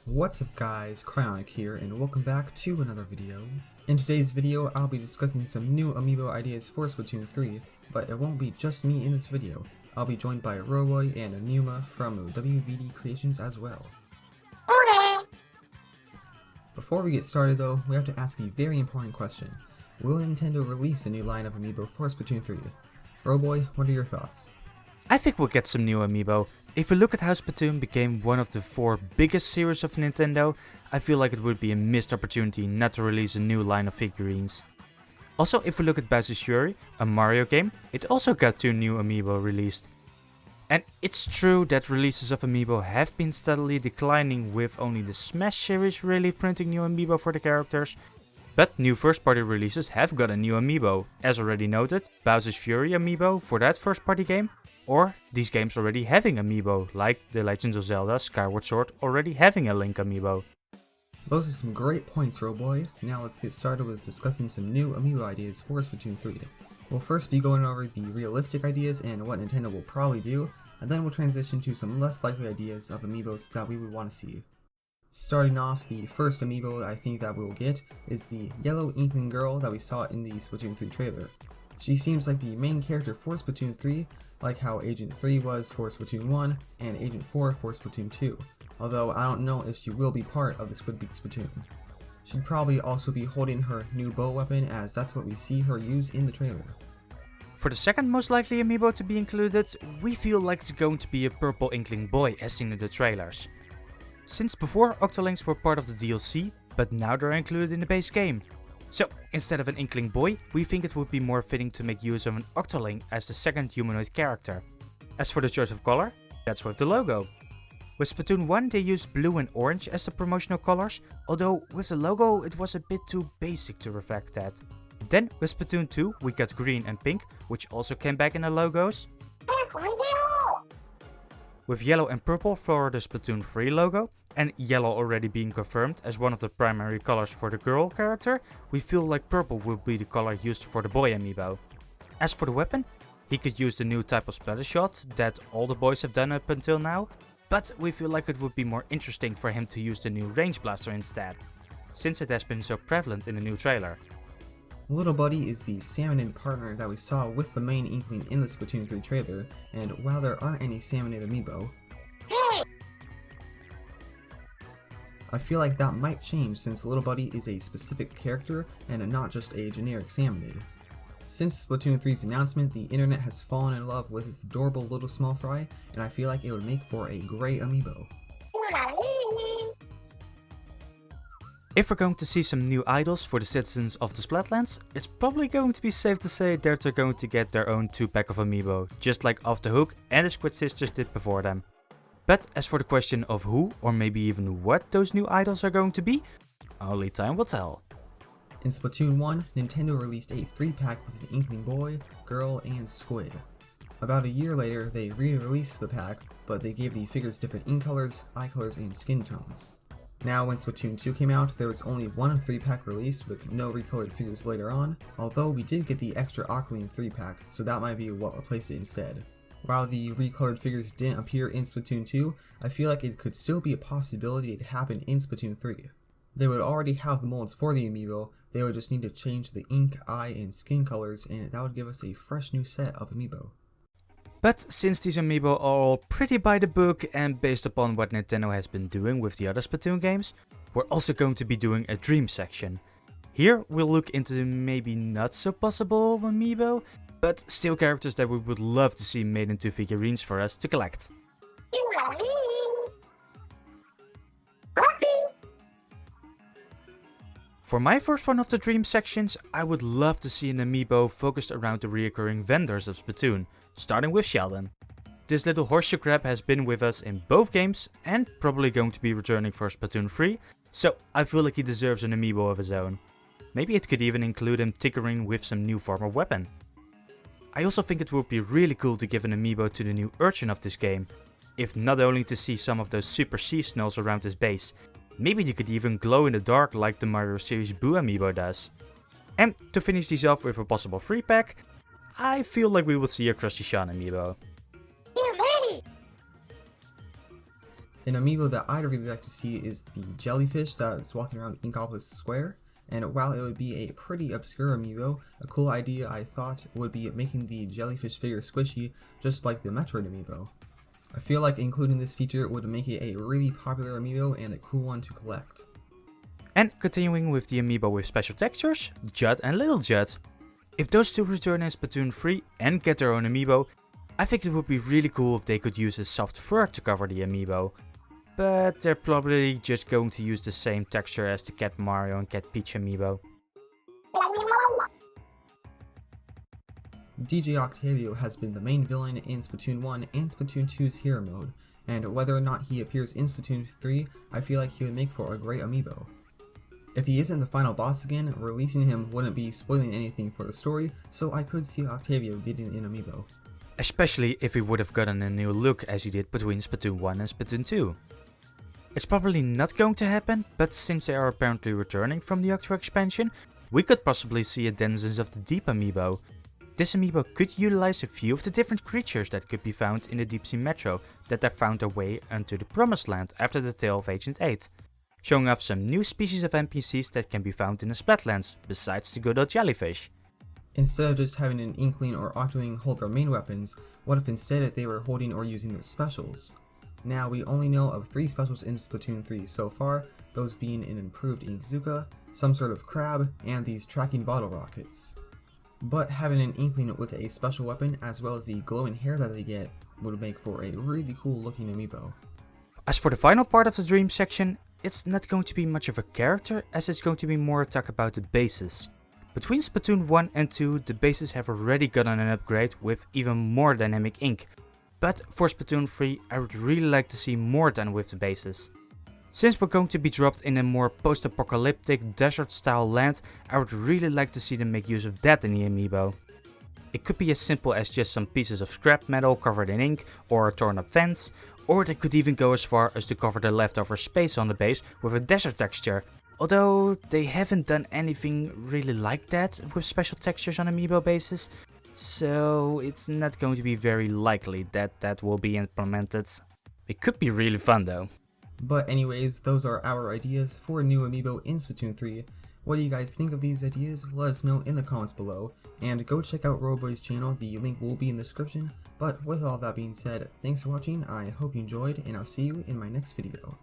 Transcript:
What's up guys, Cryonik here and welcome back to another video. In today's video I'll be discussing some new Amiibo ideas for Splatoon 3, but it won't be just me in this video. I'll be joined by ROBOY and Amiibo from WVD Creations as well. Before we get started though, we have to ask a very important question. Will Nintendo release a new line of Amiibo for Splatoon 3? ROBOY, what are your thoughts? I think we'll get some new Amiibo. If we look at how Splatoon became one of the 4 biggest series of Nintendo, I feel like it would be a missed opportunity not to release a new line of figurines. Also, if we look at Bowser's Fury, a Mario game, it also got 2 new Amiibo released. And it's true that releases of Amiibo have been steadily declining, with only the Smash series really printing new Amiibo for the characters. But new first party releases have got a new Amiibo, as already noted, Bowser's Fury Amiibo for that first party game, or these games already having Amiibo, like The Legend of Zelda Skyward Sword already having a Link Amiibo. Those are some great points, ROBOY. Now let's get started with discussing some new Amiibo ideas for Splatoon 3. We'll first be going over the realistic ideas and what Nintendo will probably do, and then we'll transition to some less likely ideas of Amiibos that we would want to see. Starting off, the first Amiibo I think that we'll get is the yellow Inkling girl that we saw in the Splatoon 3 trailer. She seems like the main character for Splatoon 3, like how Agent 3 was for Splatoon 1 and Agent 4 for Splatoon 2, although I don't know if she will be part of the Squidbeak Splatoon. She'd probably also be holding her new bow weapon, as that's what we see her use in the trailer. For the second most likely Amiibo to be included, we feel like it's going to be a purple Inkling boy as seen in the trailers. Since before Octolinks were part of the DLC, but now they're included in the base game. So, instead of an Inkling boy, we think it would be more fitting to make use of an Octolink as the second humanoid character. As for the choice of color, that's with the logo. With Splatoon 1 they used blue and orange as the promotional colors, although with the logo it was a bit too basic to reflect that. Then with Splatoon 2 we got green and pink, which also came back in the logos. With yellow and purple for the Splatoon 3 logo, and yellow already being confirmed as one of the primary colors for the girl character, we feel like purple will be the color used for the boy Amiibo. As for the weapon, he could use the new type of splatter shot that all the boys have done up until now, but we feel like it would be more interesting for him to use the new range blaster instead, since it has been so prevalent in the new trailer. Little Buddy is the salmonid partner that we saw with the main Inkling in the Splatoon 3 trailer, and while there aren't any salmonid Amiibo, I feel like that might change since Little Buddy is a specific character and not just a generic salmonid. Since Splatoon 3's announcement, the internet has fallen in love with this adorable little small fry, and I feel like it would make for a great Amiibo. If we're going to see some new idols for the citizens of the Splatlands, it's probably going to be safe to say that they're going to get their own 2-pack of Amiibo, just like Off the Hook and the Squid Sisters did before them. But as for the question of who, or maybe even what those new idols are going to be, only time will tell. In Splatoon 1, Nintendo released a 3-pack with an Inkling boy, girl, and squid. About a year later, they re-released the pack, but they gave the figures different ink colors, eye colors, and skin tones. Now when Splatoon 2 came out, there was only one 3-pack released with no recolored figures later on, although we did get the extra Octoling 3-pack, so that might be what replaced it instead. While the recolored figures didn't appear in Splatoon 2, I feel like it could still be a possibility to happen in Splatoon 3. They would already have the molds for the Amiibo, they would just need to change the ink, eye, and skin colors, and that would give us a fresh new set of Amiibo. But since these Amiibo are all pretty by the book and based upon what Nintendo has been doing with the other Splatoon games, we're also going to be doing a dream section. Here we'll look into maybe not so possible Amiibo, but still characters that we would love to see made into figurines for us to collect. For my first one of the dream sections, I would love to see an Amiibo focused around the reoccurring vendors of Splatoon, starting with Sheldon. This little horseshoe crab has been with us in both games and probably going to be returning for Splatoon 3, so I feel like he deserves an Amiibo of his own. Maybe it could even include him tinkering with some new form of weapon. I also think it would be really cool to give an Amiibo to the new urchin of this game, if not only to see some of those super sea snails around his base, maybe you could even glow in the dark like the Mario series Boo Amiibo does. And to finish these off with a possible 3-pack, I feel like we will see a Krusty Sean Amiibo. An amiibo that I'd really like to see is the jellyfish that's walking around Inkopolis Square, and while it would be a pretty obscure amiibo, a cool idea I thought would be making the jellyfish figure squishy just like the Metroid amiibo. I feel like including this feature would make it a really popular amiibo and a cool one to collect. And continuing with the amiibo with special textures, Judd and Little Judd. If those two return in Splatoon 3 and get their own amiibo, I think it would be really cool if they could use a soft fur to cover the amiibo. But they're probably just going to use the same texture as the Cat Mario and Cat Peach amiibo. DJ Octavio has been the main villain in Splatoon 1 and Splatoon 2's Hero Mode, and whether or not he appears in Splatoon 3, I feel like he would make for a great amiibo. If he isn't the final boss again, releasing him wouldn't be spoiling anything for the story, so I could see Octavio getting an amiibo. Especially if he would have gotten a new look as he did between Splatoon 1 and Splatoon 2. It's probably not going to happen, but since they are apparently returning from the Octo expansion, we could possibly see a Denizens of the Deep amiibo. This amiibo could utilize a few of the different creatures that could be found in the Deep Sea Metro that have found their way onto the Promised Land after the Tale of Agent 8, showing off some new species of NPCs that can be found in the Splatlands, besides the good old jellyfish. Instead of just having an Inkling or Octoling hold their main weapons, what if instead they were holding or using their specials? Now, we only know of 3 specials in Splatoon 3 so far, those being an improved Inkzuka, some sort of crab, and these tracking bottle rockets. But having an Inkling with a special weapon as well as the glowing hair that they get would make for a really cool looking amiibo. As for the final part of the Dream section, it's not going to be much of a character as it's going to be more a talk about the bases. Between Splatoon 1 and 2, the bases have already gotten an upgrade with even more dynamic ink. But for Splatoon 3, I would really like to see more done with the bases. Since we're going to be dropped in a more post-apocalyptic desert-style land, I would really like to see them make use of that in the amiibo. It could be as simple as just some pieces of scrap metal covered in ink or a torn up fence, or they could even go as far as to cover the leftover space on the base with a desert texture. Although they haven't done anything really like that with special textures on amiibo bases, so it's not going to be very likely that that will be implemented. It could be really fun though. But anyways, those are our ideas for a new amiibo in Splatoon 3. What do you guys think of these ideas? Let us know in the comments below. And go check out ROBOY'S channel, the link will be in the description. But with all that being said, thanks for watching, I hope you enjoyed, and I'll see you in my next video.